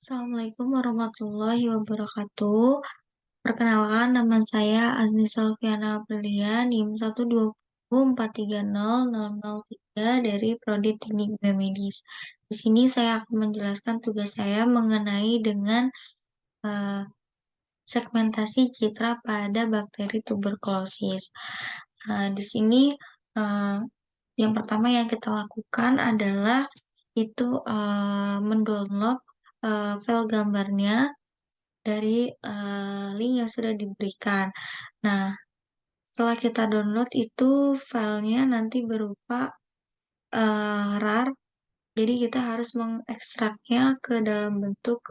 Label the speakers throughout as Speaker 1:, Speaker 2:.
Speaker 1: Assalamualaikum warahmatullahi wabarakatuh. Perkenalkan, nama saya Azni Salviana Aprilia, NIM 120430003 dari Prodi Teknik Biomedis. Di sini saya akan menjelaskan tugas saya mengenai dengan eh, segmentasi citra pada bakteri tuberkulosis. Di sini eh, yang pertama yang kita lakukan adalah itu mendownload file gambarnya dari link yang sudah diberikan. Nah, setelah kita download itu filenya nanti berupa RAR, jadi kita harus mengekstraknya ke dalam bentuk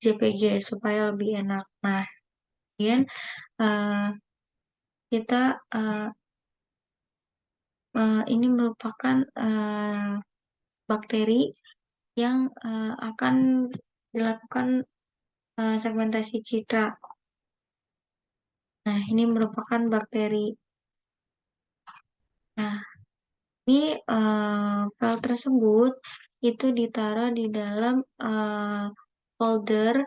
Speaker 1: JPG supaya lebih enak. Nah, kemudian eh, kita ini merupakan bakteri yang akan dilakukan segmentasi citra. Nah, ini merupakan bakteri. Nah, ini file tersebut itu ditaruh di dalam folder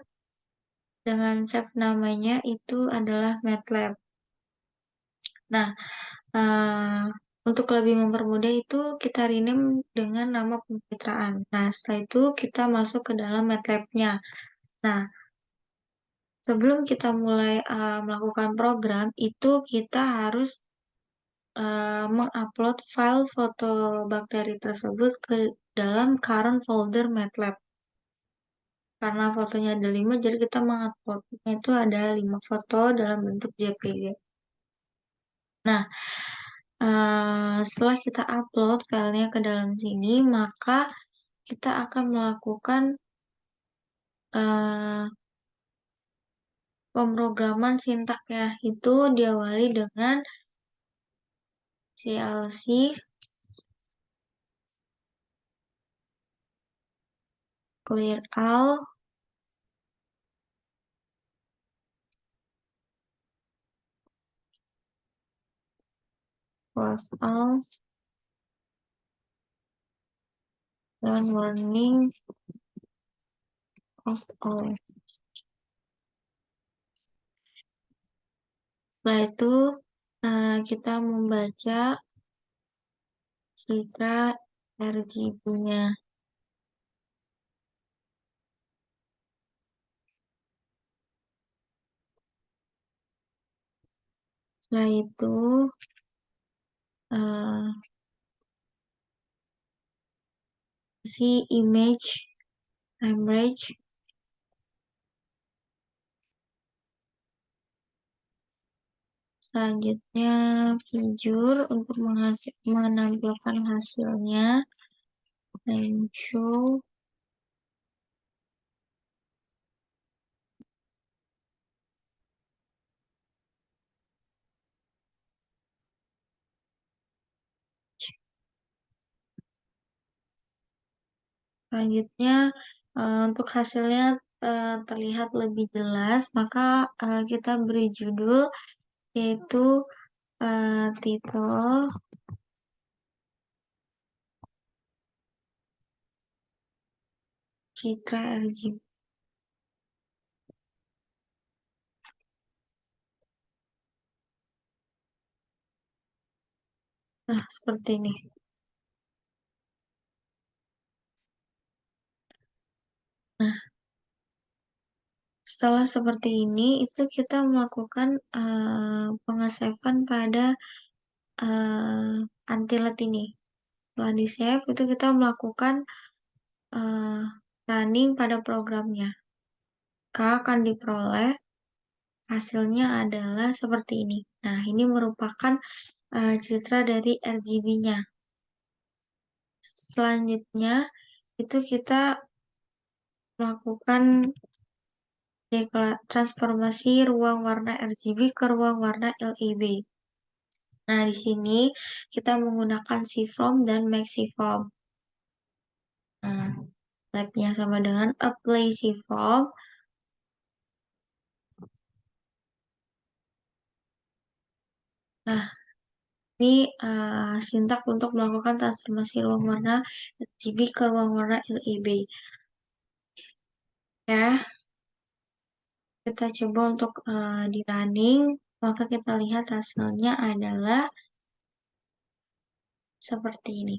Speaker 1: dengan save namanya itu adalah MATLAB. Nah, eh, untuk lebih mempermudah itu kita rename dengan nama pencitraan. Nah, setelah itu kita masuk ke dalam MATLAB-nya. Nah, sebelum kita mulai melakukan program, itu kita harus mengupload file foto bakteri tersebut ke dalam current folder MATLAB. Karena fotonya ada 5, jadi kita menguploadnya itu ada 5 foto dalam bentuk JPG. Nah, setelah kita upload filenya ke dalam sini, maka kita akan melakukan eh, pemrograman sintaknya. Itu diawali dengan CLC clear all close all dan warning of all. Setelah itu kita membaca citra RGB-nya. Setelah itu uh, si image average. Selanjutnya figure untuk menampilkan hasilnya. Time show. Selanjutnya untuk hasilnya terlihat lebih jelas, maka kita beri judul yaitu titel citra RGB. Nah, seperti ini. Nah, setelah seperti ini, itu kita melakukan pengesavean pada antilet ini. Setelah di-save, itu kita melakukan running pada programnya. Maka akan diperoleh hasilnya adalah seperti ini. Nah, ini merupakan citra dari RGB-nya. Selanjutnya, itu kita melakukan transformasi ruang warna RGB ke ruang warna LED. Nah, di sini kita menggunakan CFROM dan MaxCFROM. Nah, tabnya sama dengan Apply CFROM. Nah, ini sintak untuk melakukan transformasi ruang warna RGB ke ruang warna LED. Ya, kita coba untuk di running, maka kita lihat hasilnya adalah seperti ini.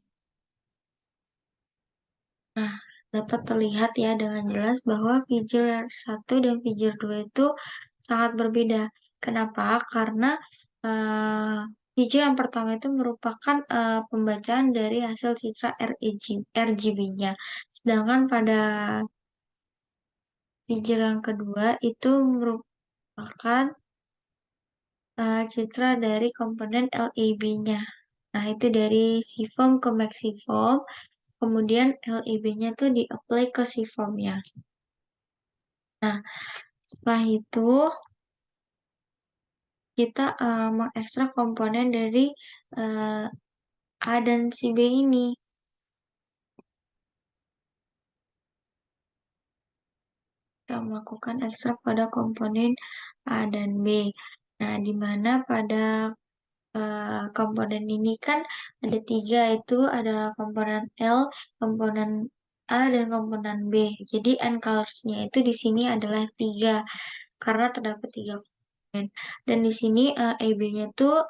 Speaker 1: Nah, dapat terlihat ya dengan jelas bahwa figure 1 dan figure 2 itu sangat berbeda. Kenapa? Karena eh, figure yang pertama itu merupakan pembacaan dari hasil citra RGB-nya. Sedangkan pada figure yang kedua itu merupakan citra dari komponen LEB-nya. Nah, itu dari Sivom ke Maxiform, kemudian LEB-nya tuh di-apply ke Sivom-nya. Nah, setelah itu kita mengekstrak komponen dari eh, A dan si B ini. Kita melakukan ekstrak pada komponen A dan B. Nah, di mana pada komponen ini kan ada tiga, itu adalah komponen L, komponen A, dan komponen B. Jadi N colors-nya itu di sini adalah tiga, karena terdapat tiga komponen. Dan di sini AB-nya tuh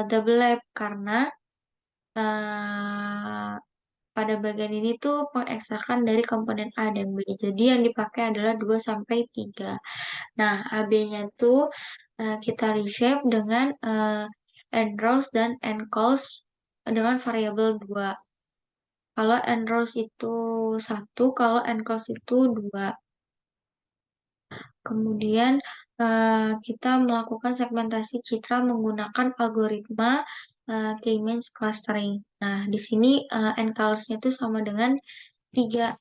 Speaker 1: double lap, karena eh, pada bagian ini tuh pengekstrakan dari komponen A dan B. Jadi yang dipakai adalah 2 sampai 3. Nah, AB-nya tuh kita reshape dengan enrows dan encalls dengan variabel 2. Kalau enrows itu 1, kalau encalls itu 2. Kemudian kita melakukan segmentasi citra menggunakan algoritma K-means clustering. Nah, di sini encalls-nya itu sama dengan 3.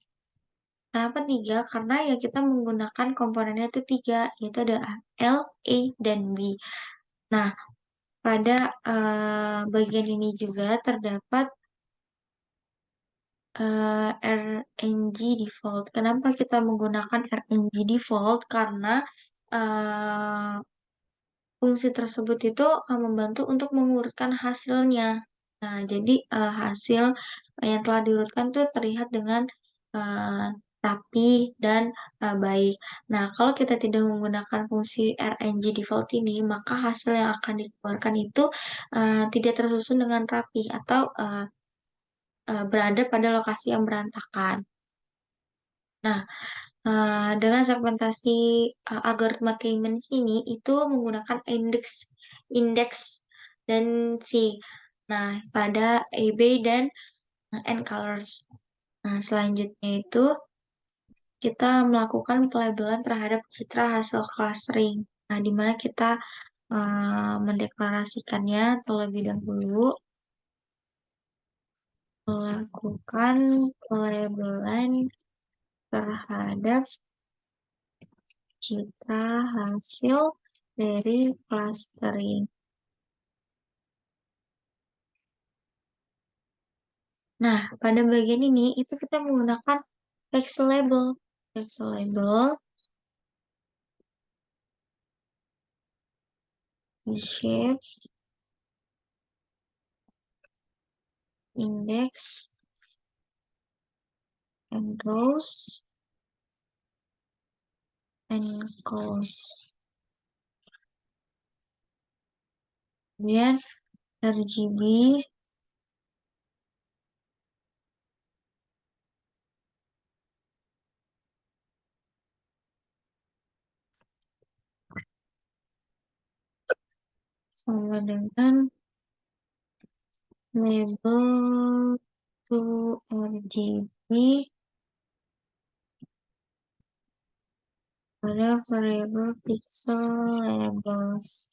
Speaker 1: Kenapa 3? Karena ya kita menggunakan komponennya itu 3, yaitu ada L, A, dan B. Nah, pada bagian ini juga terdapat RNG default. Kenapa kita menggunakan RNG default? Karena eh, fungsi tersebut itu membantu untuk mengurutkan hasilnya. Nah, jadi hasil yang telah diurutkan tuh terlihat dengan eh, rapi dan baik. Nah, kalau kita tidak menggunakan fungsi RNG default ini, maka hasil yang akan dikeluarkan itu tidak tersusun dengan rapi atau berada pada lokasi yang berantakan. Nah, dengan segmentasi algoritma K-means ini itu menggunakan indeks dan C. Nah, pada AB dan N colors. Nah, selanjutnya itu kita melakukan pelabelan terhadap citra hasil clustering. Nah, di mana kita mendeklarasikannya terlebih dahulu, melakukan pelabelan terhadap citra hasil dari clustering. Nah, pada bagian ini itu kita menggunakan pixel label. Pixel label, reshape, index, and rows, and calls. Kemudian RGB, sama dengan label to RGB pada variable pixel labels.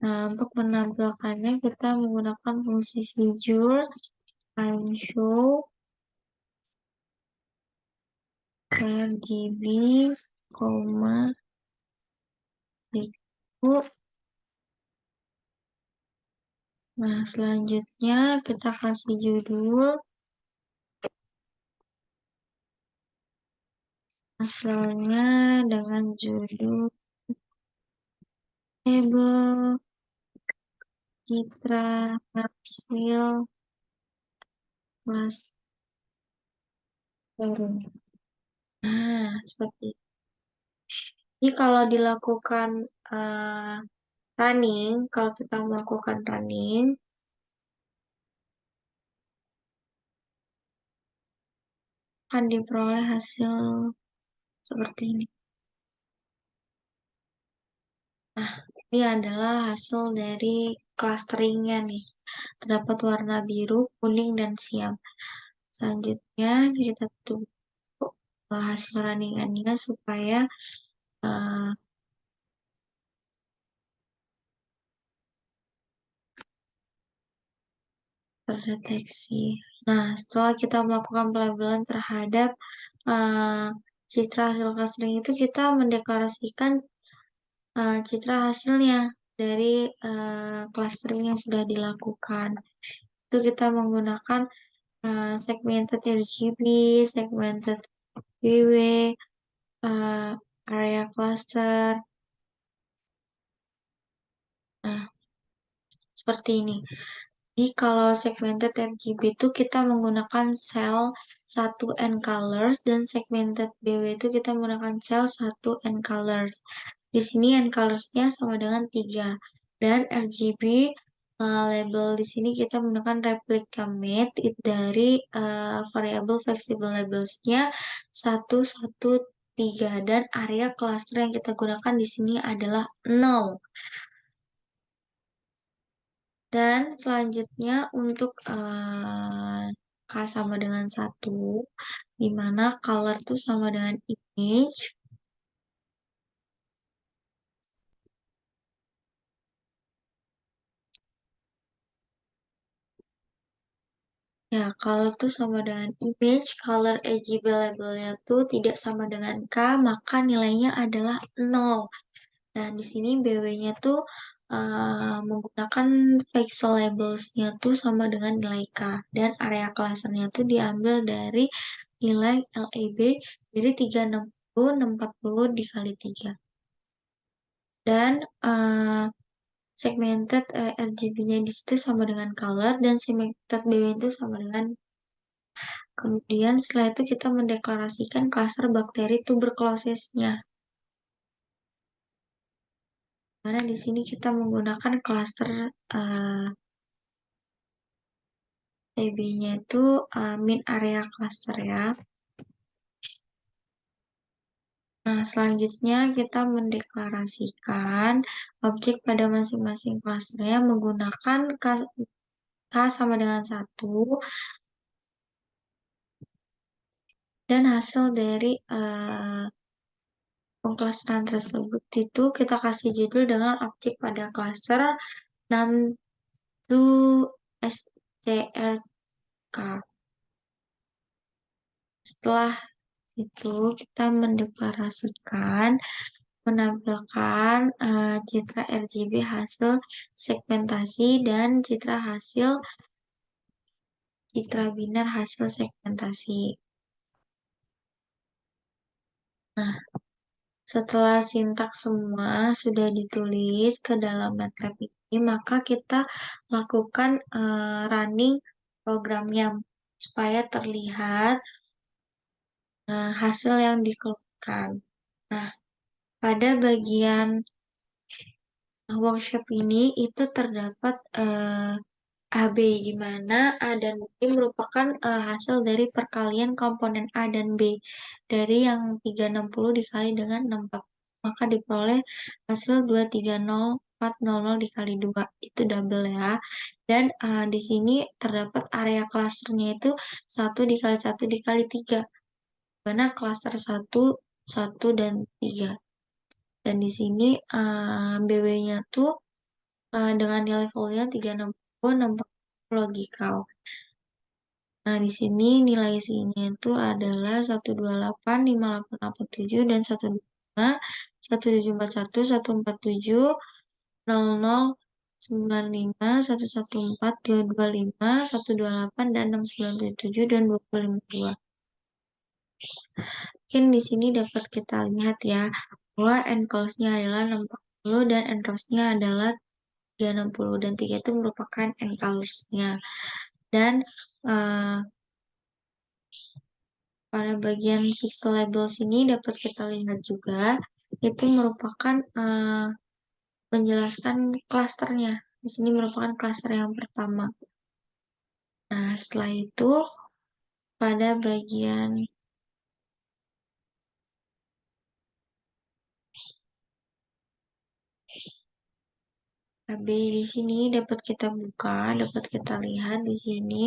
Speaker 1: Nah, untuk menampilkannya kita menggunakan fungsi figure, time show, RGB, koma, siku. Nah, selanjutnya kita kasih judul asalnya dengan judul label citra hasil Kelas turun. Nah, seperti itu. Jadi kalau dilakukan eh, running, kalau kita melakukan running, akan diperoleh hasil seperti ini. Nah, ini adalah hasil dari clusteringnya nih. Terdapat warna biru, kuning, dan siam. Selanjutnya kita tunggu hasil runningannya supaya eh, terdeteksi. Nah, setelah kita melakukan pelabelan terhadap eh, citra hasil clustering itu, kita mendeklarasikan citra hasilnya dari clustering yang sudah dilakukan. Itu kita menggunakan segmented RGB, segmented VW, uh, area cluster. Nah, seperti ini. Jadi kalau segmented RGB itu kita menggunakan cell 1 and colors, dan segmented BW itu kita menggunakan cell 1 and colors. Di sini and colors-nya sama dengan 3. Dan RGB label di sini kita menggunakan replica mate dari variable flexible labels-nya 1, 1, 3. Dan area cluster yang kita gunakan di sini adalah 0. Dan selanjutnya untuk K sama dengan 1, di mana color itu sama dengan image. Ya, color itu sama dengan image, color RGB labelnya tuh tidak sama dengan K, maka nilainya adalah 0. Nah, di sini BW-nya tuh menggunakan pixel labels-nya tuh sama dengan nilai K. Dan area cluster-nya tuh diambil dari nilai LAB dari 360, 640 dikali 3. Dan segmented RGB-nya di situ sama dengan color, dan segmented BW itu sama dengan. Kemudian setelah itu kita mendeklarasikan klaster bakteri tuberkulosisnya. Karena di sini kita menggunakan klaster TB-nya itu min area cluster ya. Nah, selanjutnya kita mendeklarasikan objek pada masing-masing klasternya menggunakan K sama dengan 1, dan hasil dari pengklasteran tersebut itu kita kasih judul dengan objek pada klaster 62 STRK. Setelah itu kita mendeklarasikan menampilkan citra RGB hasil segmentasi dan citra binar hasil segmentasi. Nah, setelah sintaks semua sudah ditulis ke dalam MATLAB ini, maka kita lakukan running programnya supaya terlihat hasil yang dikeluarkan. Nah, pada bagian workshop ini itu terdapat AB, di mana A dan B merupakan hasil dari perkalian komponen A dan B dari yang 360 dikali dengan 64. Maka diperoleh hasil 230,400 dikali 2. Itu double ya. Dan di sini terdapat area klasternya itu 1 dikali 1 dikali 3. Mana klaster 1, 1, dan 3. Dan di sini BW-nya tuh dengan nilai volumenya 360, 60 logikal. Nah, di sini nilai isinya itu adalah 128, 5887, dan 125, 1741, 147, 00, 95, 114, 225, 128, dan 6977, dan 252. Mungkin di sini dapat kita lihat ya, bahwa enclose-nya adalah 60 dan enrows-nya adalah 360, dan 3 itu merupakan enclose-nya. Dan pada bagian pixel label sini dapat kita lihat juga itu merupakan menjelaskan klasternya. Di sini merupakan klaster yang pertama. Nah, setelah itu pada bagian AB di sini dapat kita buka, dapat kita lihat di sini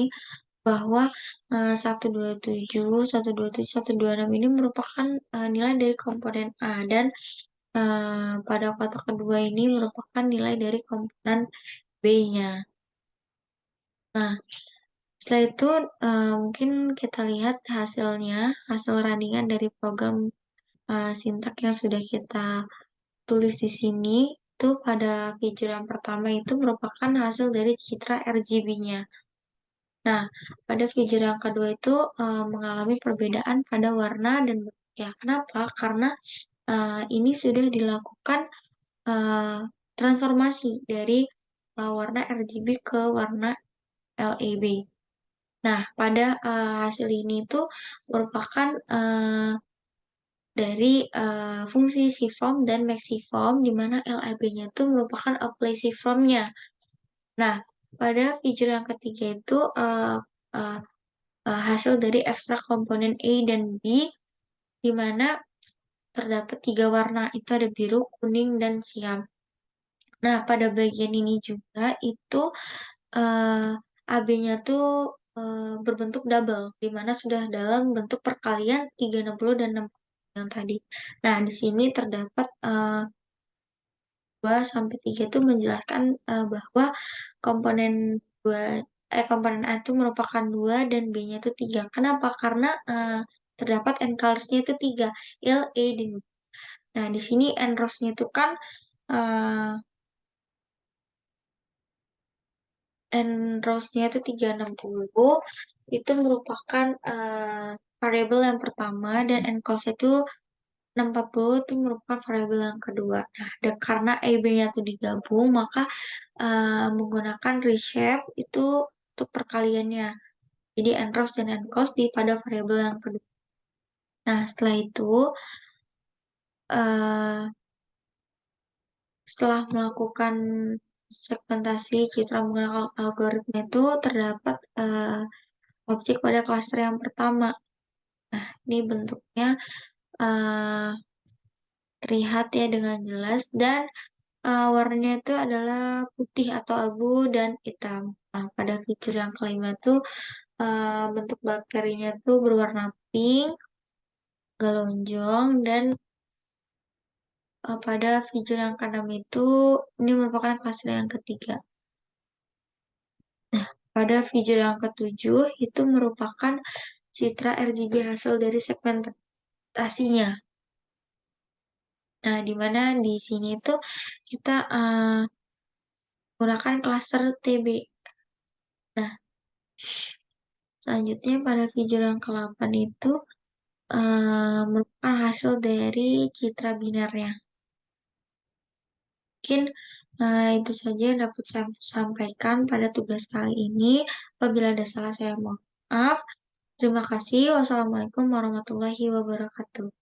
Speaker 1: bahwa 127, 127, 126 ini merupakan nilai dari komponen A dan pada kotak kedua ini merupakan nilai dari komponen B-nya. Nah, setelah itu mungkin kita lihat hasilnya, hasil runningan dari program sintak yang sudah kita tulis di sini. Itu pada feature yang pertama itu merupakan hasil dari citra RGB-nya. Nah, pada feature yang kedua itu mengalami perbedaan pada warna dan bentuknya. Kenapa? Karena ini sudah dilakukan uh, transformasi dari warna RGB ke warna LEB. Nah, pada hasil ini itu merupakan dari fungsi shiftform dan maxiform, di mana LEB-nya itu merupakan apply shiftform-nya. Nah, pada feature yang ketiga itu uh, hasil dari ekstrak komponen A dan B, di mana terdapat tiga warna, itu ada biru, kuning, dan siam. Nah, pada bagian ini juga itu AB-nya tuh berbentuk double, di mana sudah dalam bentuk perkalian 360 dan 60 yang tadi. Nah, di sini terdapat 2 sampai 3 itu menjelaskan bahwa komponen 2 komponen A itu merupakan 2 dan B-nya itu 3. Kenapa? Karena terdapat N colors-nya itu 3, L, E, dan B. Nah, di sini N rows-nya itu kan uh, N rows-nya itu 360, itu merupakan variabel yang pertama, dan N cost itu 640 itu merupakan variabel yang kedua. Nah, karena AB-nya itu digabung, maka menggunakan reshape itu untuk perkaliannya. Jadi N rows dan N cost di pada variabel yang kedua. Nah, setelah itu, uh, setelah melakukan segmentasi citra menggunakan algoritma itu terdapat objek pada klaster yang pertama. Nah, ini bentuknya uh, terlihat ya dengan jelas dan warnanya itu adalah putih atau abu dan hitam. Nah, pada fitur yang kelima itu bentuk bakterinya itu berwarna pink, gelonjong, dan pada fitur yang keenam itu ini merupakan klaster yang ketiga. Nah, pada fitur yang ketujuh itu merupakan citra RGB hasil dari segmentasinya. Nah, di mana di sini itu kita menggunakan klaster TB. Nah, selanjutnya pada fitur yang ke-8 itu merupakan hasil dari citra binarnya. Mungkin itu saja yang dapat saya sampaikan pada tugas kali ini. Apabila ada salah saya mohon maaf. Terima kasih. Wassalamualaikum warahmatullahi wabarakatuh.